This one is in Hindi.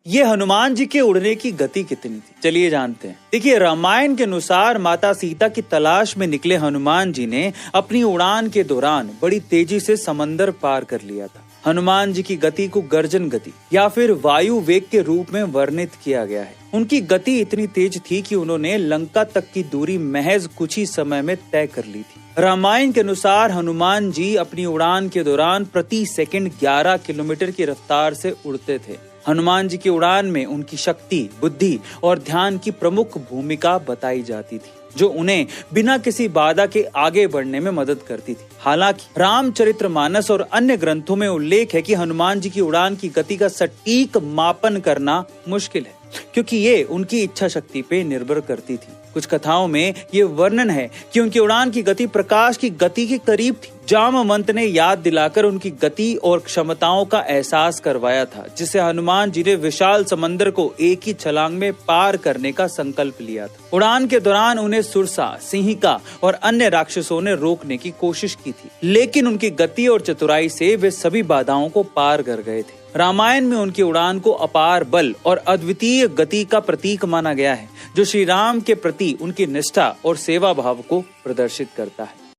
ये हनुमान जी के उड़ने की गति कितनी थी, चलिए जानते हैं। देखिए, रामायण के अनुसार माता सीता की तलाश में निकले हनुमान जी ने अपनी उड़ान के दौरान बड़ी तेजी से समंदर पार कर लिया था। हनुमान जी की गति को गर्जन गति या फिर वायु वेग के रूप में वर्णित किया गया है। उनकी गति इतनी तेज थी कि उन्होंने लंका तक की दूरी महज कुछ ही समय में तय कर ली थी। रामायण के अनुसार हनुमान जी अपनी उड़ान के दौरान प्रति सेकंड 11 किलोमीटर की रफ्तार से उड़ते थे। हनुमान जी की उड़ान में उनकी शक्ति, बुद्धि और ध्यान की प्रमुख भूमिका बताई जाती थी, जो उन्हें बिना किसी बाधा के आगे बढ़ने में मदद करती थी। हालांकि रामचरितमानस और अन्य ग्रंथों में उल्लेख है कि हनुमान जी की उड़ान की गति का सटीक मापन करना मुश्किल है, क्योंकि ये उनकी इच्छा शक्ति पे निर्भर करती थी। कुछ कथाओं में ये वर्णन है कि उनकी उड़ान की गति प्रकाश की गति के करीब थी। जामवंत ने याद दिलाकर उनकी गति और क्षमताओं का एहसास करवाया था, जिससे हनुमान जी ने विशाल समंदर को एक ही छलांग में पार करने का संकल्प लिया था। उड़ान के दौरान उन्हें सुरसा, सिंहिका और अन्य राक्षसों ने रोकने की कोशिश की थी, लेकिन उनकी गति और चतुराई से वे सभी बाधाओं को पार कर गए थे। रामायण में उनकी उड़ान को अपार बल और अद्वितीय गति का प्रतीक माना गया है, जो श्री राम के प्रति उनकी निष्ठा और सेवा भाव को प्रदर्शित करता है।